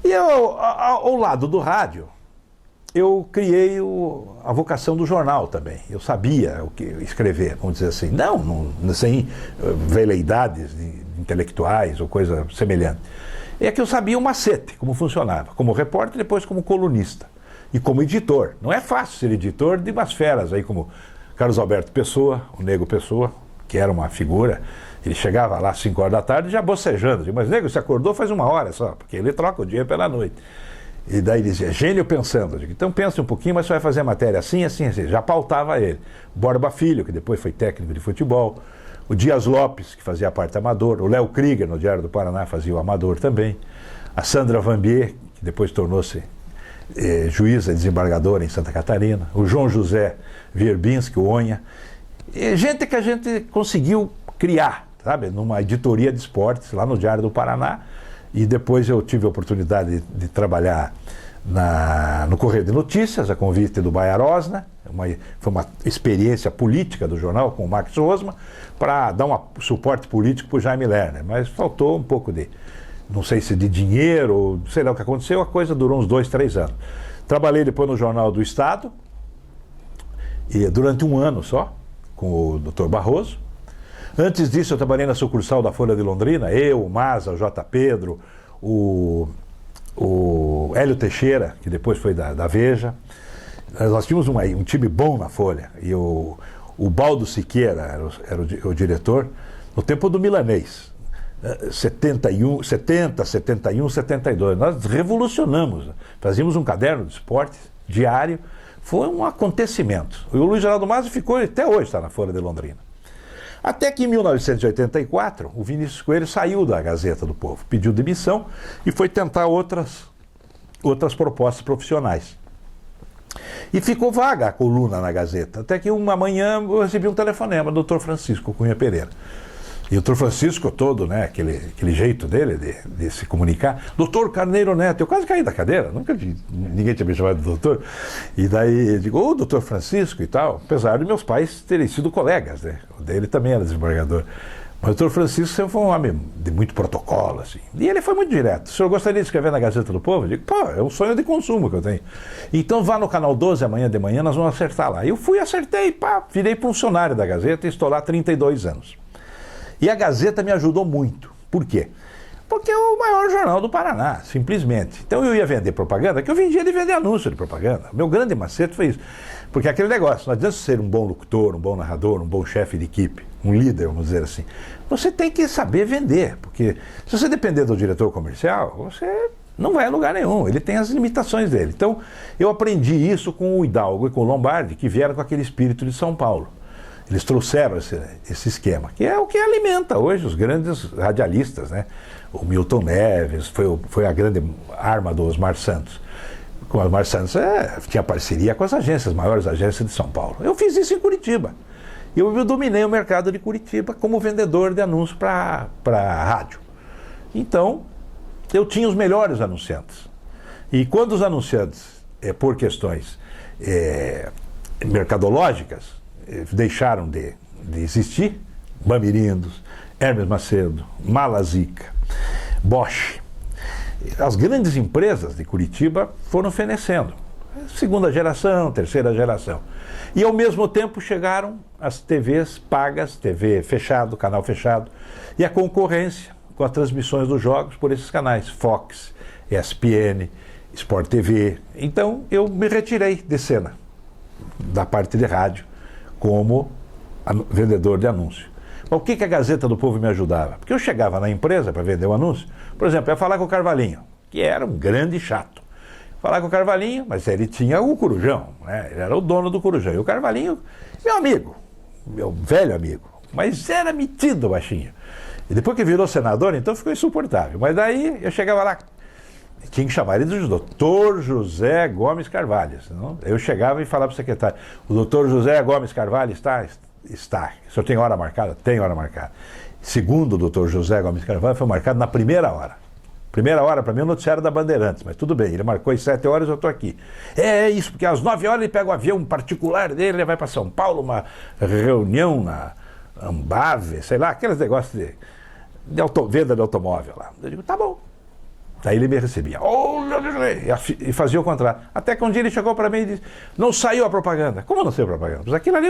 E ao lado do rádio, eu criei a vocação do jornal também. Eu sabia o que escrever, vamos dizer assim. Não sem veleidades intelectuais ou coisa semelhante. É que eu sabia o macete, como funcionava. Como repórter, depois como colunista. E como editor. Não é fácil ser editor de umas feras aí como Carlos Alberto Pessoa, o Nego Pessoa, que era uma figura. Ele chegava lá às 5 horas da tarde já bocejando. Mas, Nego, você acordou faz 1 hora só, porque ele troca o dia pela noite. E daí ele dizia, gênio pensando. Eu digo, então pense um pouquinho, mas você vai fazer a matéria assim, assim, assim. Já pautava ele. Borba Filho, que depois foi técnico de futebol. O Dias Lopes, que fazia a parte amador. O Léo Krieger, no Diário do Paraná, fazia o amador também. A Sandra Vambier, que depois tornou-se juíza desembargadora em Santa Catarina. O João José Verbinski, o Onha. Gente que a gente conseguiu criar, sabe? Numa editoria de esportes, lá no Diário do Paraná. E depois eu tive a oportunidade de trabalhar no Correio de Notícias, a convite do Baia Rosna. Foi uma experiência política do jornal com o Max Rosma, para dar um suporte político para o Jaime Lerner. Mas faltou um pouco não sei se de dinheiro, ou sei lá o que aconteceu, a coisa durou uns 2, 3 anos. Trabalhei depois no Jornal do Estado, e durante 1 ano só, com o Dr. Barroso. Antes disso, eu trabalhei na sucursal da Folha de Londrina, eu, o Maza, o J. Pedro, o Hélio Teixeira, que depois foi da Veja. Nós tínhamos um time bom na Folha, e o Baldo Siqueira era o diretor, no tempo do Milanês, 70, 71, 72. Nós revolucionamos, fazíamos um caderno de esportes diário, foi um acontecimento. E o Luiz Geraldo Maza ficou, até hoje está na Folha de Londrina. Até que em 1984, o Vinícius Coelho saiu da Gazeta do Povo, pediu demissão e foi tentar outras propostas profissionais. E ficou vaga a coluna na Gazeta, até que uma manhã eu recebi um telefonema do Dr. Francisco Cunha Pereira. E o Dr. Francisco todo, né, aquele jeito dele de se comunicar, doutor Carneiro Neto, eu quase caí da cadeira, ninguém tinha me chamado de doutor. E daí eu digo, doutor Francisco e tal, apesar de meus pais terem sido colegas, né, o dele também era desembargador. Mas o doutor Francisco sempre foi um homem de muito protocolo, assim. E ele foi muito direto. O senhor gostaria de escrever na Gazeta do Povo? Eu digo, é um sonho de consumo que eu tenho. Então vá no Canal 12 amanhã de manhã, nós vamos acertar lá. Eu fui, acertei, virei funcionário da Gazeta e estou lá há 32 anos. E a Gazeta me ajudou muito. Por quê? Porque é o maior jornal do Paraná, simplesmente. Então eu ia vender propaganda, que eu vendia de vender anúncio de propaganda. Meu grande macete foi isso. Porque aquele negócio, não adianta ser um bom locutor, um bom narrador, um bom chefe de equipe, um líder, vamos dizer assim. Você tem que saber vender, porque se você depender do diretor comercial, você não vai a lugar nenhum, ele tem as limitações dele. Então eu aprendi isso com o Hidalgo e com o Lombardi, que vieram com aquele espírito de São Paulo. Eles trouxeram esse esquema, que é o que alimenta hoje os grandes radialistas, né? O Milton Neves foi a grande arma do Osmar Santos. Com o Osmar Santos tinha parceria com as maiores agências de São Paulo. Eu fiz isso em Curitiba. Eu dominei o mercado de Curitiba como vendedor de anúncios para rádio. Então, eu tinha os melhores anunciantes. E quando os anunciantes, por questões mercadológicas, deixaram de existir, Bamirindos, Hermes Macedo, Malazica, Bosch, as grandes empresas de Curitiba foram fenecendo. 2ª geração, 3ª geração. E ao mesmo tempo chegaram as TVs pagas, TV fechado, canal fechado, e a concorrência com as transmissões dos jogos por esses canais, Fox, ESPN, Sport TV. Então eu me retirei de cena, da parte de rádio, como vendedor de anúncio. Mas o que a Gazeta do Povo me ajudava? Porque eu chegava na empresa para vender o anúncio, por exemplo, eu ia falar com o Carvalhinho, que era um grande chato. Falar com o Carvalhinho, mas ele tinha o Corujão, né? Ele era o dono do Corujão. E o Carvalhinho, meu amigo, meu velho amigo, mas era metido baixinho. E depois que virou senador, então ficou insuportável. Mas daí eu chegava lá, tinha que chamar ele de doutor José Gomes Carvalho. Senão eu chegava e falava para o secretário, o doutor José Gomes Carvalho está. O senhor tem hora marcada? Tem hora marcada. Segundo o doutor José Gomes Carvalho, foi marcado na primeira hora. Primeira hora, para mim, é o noticiário da Bandeirantes, mas tudo bem, ele marcou às 7 horas, eu estou aqui. É isso, porque às 9 horas ele pega o avião particular dele, ele vai para São Paulo, uma reunião na Ambave, sei lá, aqueles negócios venda de automóvel lá. Eu digo, tá bom. Daí ele me recebia. E fazia o contrato. Até que um dia ele chegou para mim e disse, não saiu a propaganda. Como não saiu a propaganda? Mas aquilo ali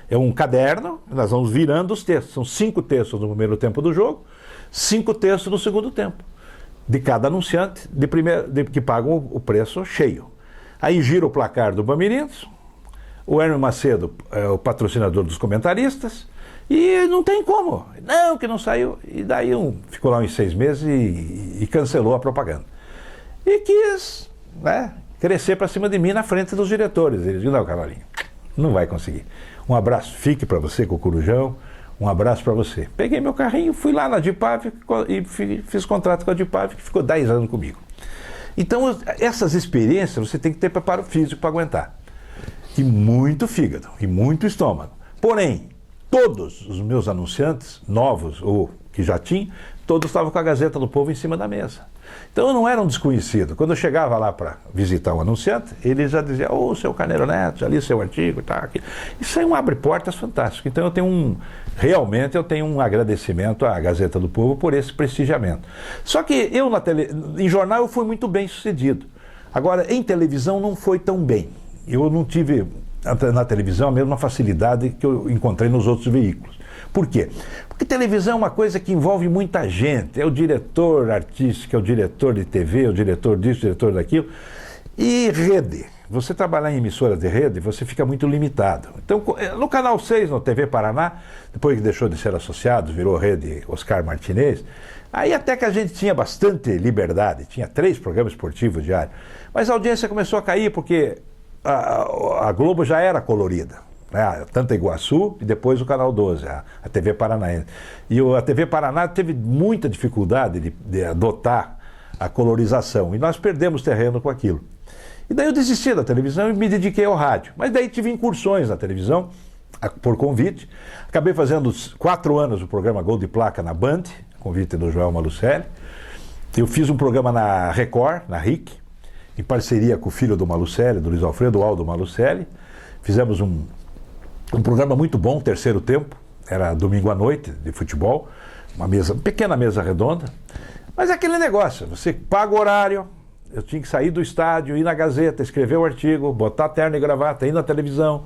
é um caderno, nós vamos virando os textos. São 5 textos no primeiro tempo do jogo, 5 textos no segundo tempo. De cada anunciante que pagam o preço cheio. Aí gira o placar do Bamerindos, o Hermes Macedo é o patrocinador dos comentaristas, e não tem como. Não, que não saiu. E daí ficou lá uns 6 meses e cancelou a propaganda. E quis, né, crescer para cima de mim na frente dos diretores. Eles disseram, não, Cavalinho, não vai conseguir. Um abraço, fique para você com o Corujão, um abraço para você. Peguei meu carrinho, fui lá na Dipav e fiz contrato com a Dipav, que ficou 10 anos comigo. Então, essas experiências você tem que ter preparo físico para aguentar. E muito fígado, e muito estômago. Porém, todos os meus anunciantes, novos ou que já tinham, todos estavam com a Gazeta do Povo em cima da mesa. Então eu não era um desconhecido. Quando eu chegava lá para visitar um anunciante, ele já dizia, ô, seu Carneiro Neto, já li seu artigo, tá aqui. Isso aí abre portas fantástico. Então realmente eu tenho um agradecimento à Gazeta do Povo por esse prestigiamento. Só que em jornal eu fui muito bem sucedido. Agora, em televisão não foi tão bem. Eu não tive na televisão a mesma facilidade que eu encontrei nos outros veículos. Por quê? Porque televisão é uma coisa que envolve muita gente. É o diretor artístico, é o diretor de TV, é o diretor disso, o diretor daquilo. E rede. Você trabalhar em emissoras de rede, você fica muito limitado. Então, no Canal 6, no TV Paraná, depois que deixou de ser associado, virou rede Oscar Martinez, aí até que a gente tinha bastante liberdade, tinha 3 programas esportivos diários. Mas a audiência começou a cair porque a Globo já era colorida, né? Tanto a Iguaçu e depois o Canal 12, a TV Paranaense. E a TV Paraná teve muita dificuldade de adotar a colorização, e nós perdemos terreno com aquilo. E daí eu desisti da televisão e me dediquei ao rádio. Mas daí tive incursões na televisão, por convite. Acabei fazendo 4 anos o programa Gol de Placa na Band, convite do Joel Malucelli. Eu fiz um programa na Record, na RIC, em parceria com o filho do Malucelli, do Luiz Alfredo Aldo Malucelli. Fizemos um programa muito bom, terceiro tempo, era domingo à noite, de futebol, uma pequena mesa redonda. Mas é aquele negócio, você paga o horário, eu tinha que sair do estádio, ir na Gazeta, escrever o artigo, botar terno e gravata, ir na televisão,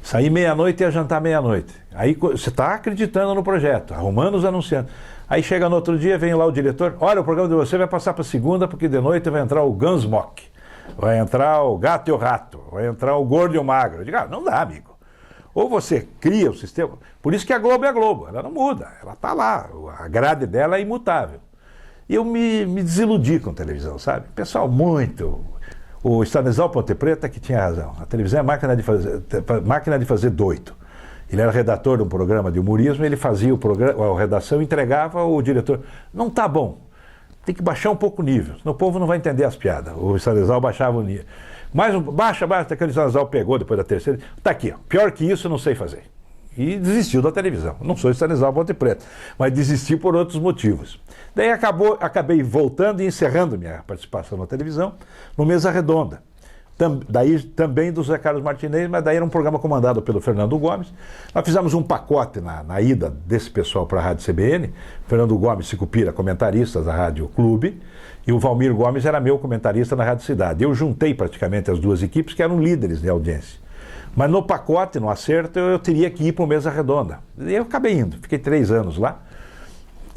sair meia-noite e ia jantar meia-noite. Aí você está acreditando no projeto, arrumando os anunciantes. Aí chega no outro dia, vem lá o diretor, olha, o programa de você vai passar para segunda, porque de noite vai entrar o Gunsmoke, vai entrar o Gato e o Rato, vai entrar o Gordo e o Magro. Eu digo, não dá, amigo. Ou você cria o sistema, por isso que a Globo é a Globo, ela não muda, ela está lá, a grade dela é imutável. E eu me desiludi com a televisão, sabe? Pessoal muito... O Stanislau Ponte Preta que tinha razão. A televisão é máquina de fazer doido. Ele era redator de um programa de humorismo, ele fazia a redação, entregava o diretor. Não tá bom, tem que baixar um pouco o nível, senão o povo não vai entender as piadas. O Stanislau baixava o nível. Baixa, até que o Stanislau pegou depois da terceira. Tá aqui, ó, pior que isso eu não sei fazer. E desistiu da televisão. Não sou Stanislau Ponte Preta, mas desisti por outros motivos. Daí acabei voltando e encerrando minha participação na televisão no Mesa Redonda. Daí também do Zé Carlos Martinez, mas daí era um programa comandado pelo Fernando Gomes. Nós fizemos um pacote na ida desse pessoal para a Rádio CBN. Fernando Gomes Sicupira, comentarista da Rádio Clube, e o Valmir Gomes era meu comentarista na Rádio Cidade. Eu juntei praticamente as duas equipes que eram líderes de audiência. Mas no pacote, no acerto, eu teria que ir para o Mesa Redonda. E eu acabei indo, fiquei 3 anos lá.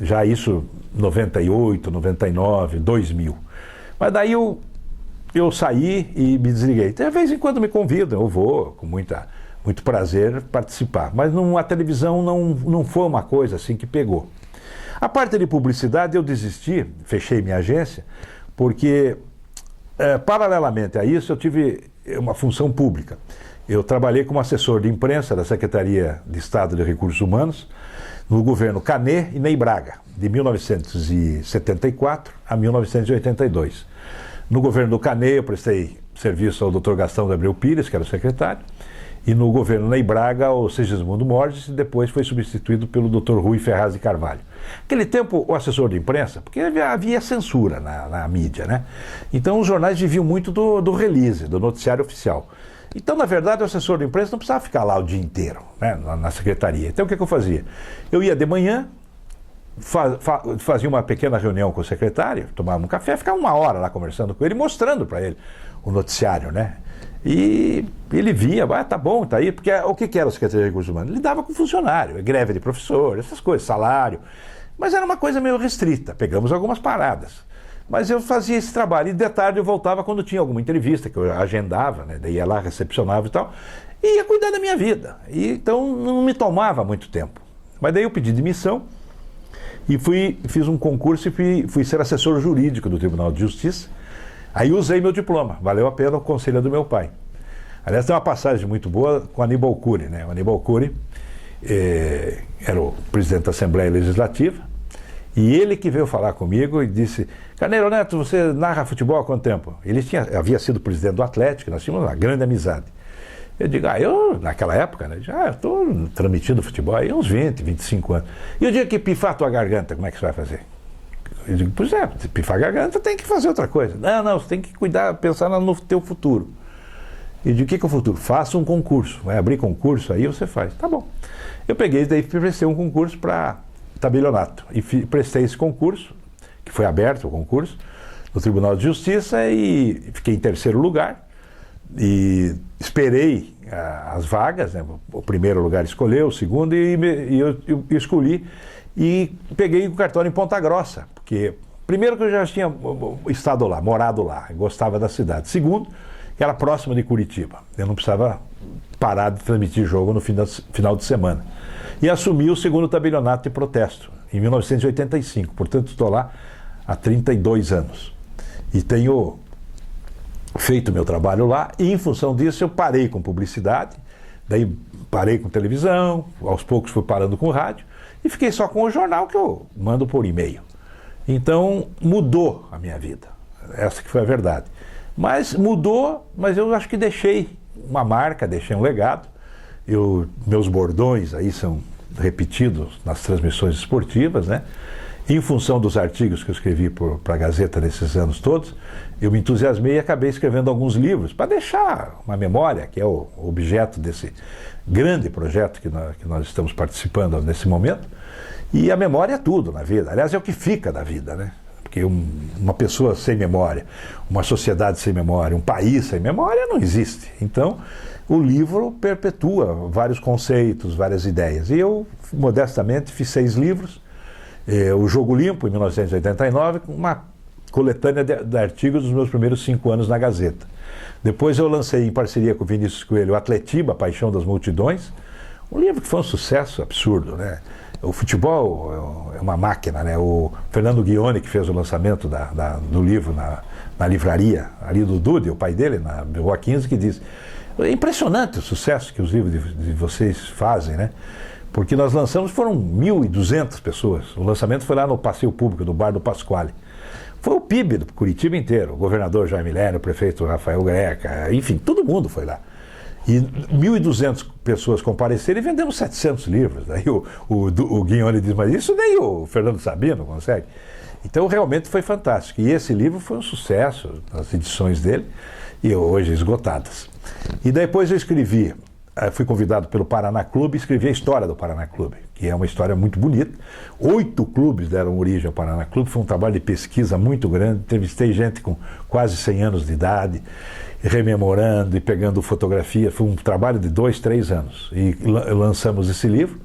Já isso 98, 99, 2000. Mas daí eu saí e me desliguei. De vez em quando me convidam, eu vou com muito prazer participar. Mas a televisão não foi uma coisa assim que pegou. A parte de publicidade eu desisti, fechei minha agência, porque paralelamente a isso eu tive uma função pública. Eu trabalhei como assessor de imprensa da Secretaria de Estado de Recursos Humanos no governo Canet e Ney Braga, de 1974 a 1982. No governo do Canet eu prestei serviço ao Dr. Gastão de Abreu Pires, que era o secretário, e no governo Ney Braga ao Segismundo Borges, e depois foi substituído pelo Dr. Rui Ferraz de Carvalho. Naquele tempo, o assessor de imprensa, porque havia censura na mídia, né? Então os jornais viviam muito do release, do noticiário oficial. Então, na verdade, o assessor de imprensa não precisava ficar lá o dia inteiro, né, na secretaria. Então, o que eu fazia? Eu ia de manhã, fazia uma pequena reunião com o secretário, tomava um café, ficava 1 hora lá conversando com ele, mostrando para ele o noticiário, né? E ele via, tá bom, tá aí, porque o que era o secretário de Recursos Humanos? Ele lidava com funcionário, greve de professor, essas coisas, salário, mas era uma coisa meio restrita, pegamos algumas paradas. Mas eu fazia esse trabalho e de tarde eu voltava quando tinha alguma entrevista que eu agendava, né? Daí ia lá, recepcionava e tal, e ia cuidar da minha vida. E, então não me tomava muito tempo. Mas daí eu pedi demissão e fiz um concurso e fui ser assessor jurídico do Tribunal de Justiça. Aí usei meu diploma, valeu a pena o conselho do meu pai. Aliás, tem uma passagem muito boa com Aníbal Cury, né? O Aníbal Cury era o presidente da Assembleia Legislativa. E ele que veio falar comigo e disse: Carneiro Neto, você narra futebol há quanto tempo? Ele havia sido presidente do Atlético, nós tínhamos uma grande amizade. Eu digo, eu naquela época, né, eu estou transmitindo futebol aí uns 20, 25 anos. E o dia que pifar a tua garganta, como é que você vai fazer? Eu digo, pois é, se pifar a garganta tem que fazer outra coisa. Não, você tem que cuidar, pensar no teu futuro. E eu digo, o que é o futuro? Faça um concurso, vai abrir concurso, aí você faz. Tá bom. Eu peguei e daí prestei um concurso para tabelionato. E prestei esse concurso, que foi aberto o concurso, no Tribunal de Justiça, e fiquei em 3º lugar. E esperei as vagas, né? O primeiro lugar escolheu, o segundo, e eu escolhi. E peguei o cartório em Ponta Grossa, porque, primeiro, que eu já tinha estado lá, morado lá, gostava da cidade. Segundo, que era próximo de Curitiba. Eu não precisava parar de transmitir jogo no final de semana. E assumi o 2º tabelionato de protesto, em 1985. Portanto, estou lá há 32 anos. E tenho feito meu trabalho lá, e em função disso eu parei com publicidade, daí parei com televisão, aos poucos fui parando com rádio, e fiquei só com o jornal que eu mando por e-mail. Então, mudou a minha vida. Essa que foi a verdade. Mas mudou, mas eu acho que deixei uma marca, deixei um legado. Meus bordões aí são repetidos nas transmissões esportivas, né? Em função dos artigos que eu escrevi para a Gazeta nesses anos todos, eu me entusiasmei e acabei escrevendo alguns livros para deixar uma memória, que é o objeto desse grande projeto que nós estamos participando nesse momento. E a memória é tudo na vida. Aliás, é o que fica da vida, né? Porque uma pessoa sem memória, uma sociedade sem memória, um país sem memória não existe. Então, o livro perpetua vários conceitos, várias ideias. E eu, modestamente, fiz 6 livros. O Jogo Limpo, em 1989, uma coletânea de artigos dos meus primeiros 5 anos na Gazeta. Depois eu lancei, em parceria com o Vinícius Coelho, o Atletiba, a Paixão das Multidões, um livro que foi um sucesso absurdo, né? O futebol é uma máquina, né? O Fernando Ghione, que fez o lançamento do livro na livraria ali do Dude, o pai dele, na Rua 15, que diz: é impressionante o sucesso que os livros de vocês fazem, né? Porque nós lançamos, foram 1.200 pessoas. O lançamento foi lá no Passeio Público, do Bar do Pasquale. Foi o PIB do Curitiba inteiro, o governador Jaime Lerner, o prefeito Rafael Greca, enfim, todo mundo foi lá. E 1.200 pessoas compareceram e vendemos 700 livros. Daí o Guignoli diz, mas isso nem o Fernando Sabino consegue. Então realmente foi fantástico. E esse livro foi um sucesso, as edições dele, e hoje esgotadas. E depois eu escrevi, fui convidado pelo Paraná Clube e escrevi a história do Paraná Clube, que é uma história muito bonita. 8 clubes deram origem ao Paraná Clube, foi um trabalho de pesquisa muito grande, entrevistei gente com quase 100 anos de idade, rememorando e pegando fotografia. Foi um trabalho de 2, 3 anos. E lançamos esse livro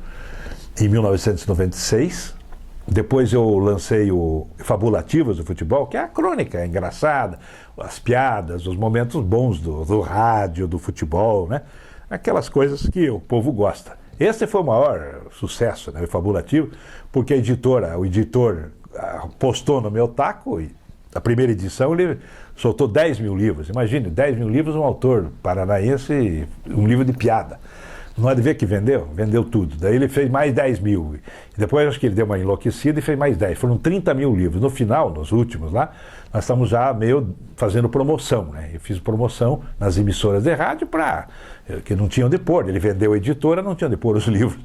em 1996. Depois eu lancei o Fabulativas do Futebol, que é a crônica, é engraçada, as piadas, os momentos bons do rádio, do futebol, né? Aquelas coisas que o povo gosta. Esse foi o maior sucesso, né, o Fabulativo, porque o editor postou no meu taco, e a primeira edição ele soltou 10 mil livros. Imagine, 10 mil livros, um autor paranaense, um livro de piada. Não há de ver que vendeu tudo. Daí ele fez mais 10 mil. E depois acho que ele deu uma enlouquecida e fez mais 10. Foram 30 mil livros. No final, nos últimos lá, nós estamos já meio fazendo promoção, né? Eu fiz promoção nas emissoras de rádio que não tinham de pôr. Ele vendeu a editora, não tinham de pôr os livros.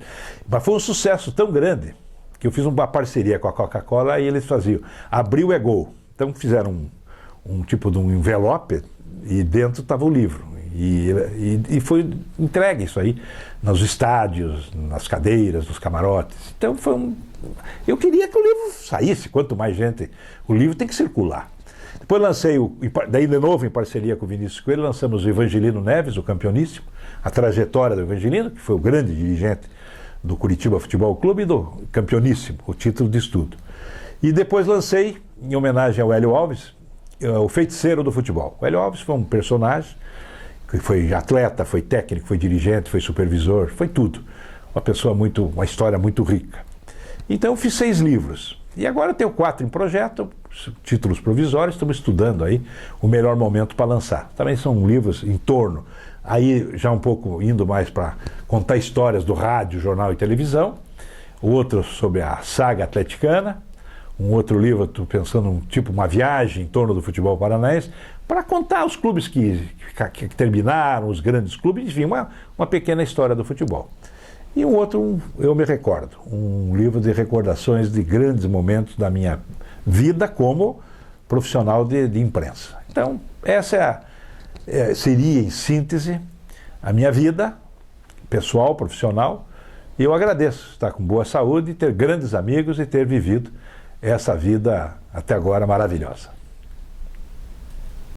Mas foi um sucesso tão grande que eu fiz uma parceria com a Coca-Cola e eles faziam Abril é Gol. Então fizeram um tipo de um envelope e dentro estava o livro. E foi entregue isso aí nos estádios, nas cadeiras, nos camarotes. Então eu queria que o livro saísse, quanto mais gente. O livro tem que circular. Depois lancei, daí de novo em parceria com o Vinícius Coelho, lançamos o Evangelino Neves, o Campeoníssimo, a trajetória do Evangelino, que foi o grande dirigente do Curitiba Futebol Clube, e do Campeoníssimo, o título de estudo. E depois lancei, em homenagem ao Hélio Alves, o Feiticeiro do Futebol. O Hélio Alves foi um personagem que foi atleta, foi técnico, foi dirigente, foi supervisor, foi tudo. Uma história muito rica. Então eu fiz 6 livros. E agora eu tenho 4 em projeto, títulos provisórios, estamos estudando aí o melhor momento para lançar. Também são livros em torno, aí já um pouco indo mais para contar histórias do rádio, jornal e televisão, outro sobre a saga atleticana, um outro livro, estou pensando uma viagem em torno do futebol paranaense, para contar os clubes que terminaram, os grandes clubes, enfim, uma pequena história do futebol. E um outro, eu me recordo, um livro de recordações de grandes momentos da minha vida como profissional de imprensa. Então, essa seria, em síntese, a minha vida pessoal, profissional, e eu agradeço estar com boa saúde, ter grandes amigos e ter vivido essa vida até agora maravilhosa.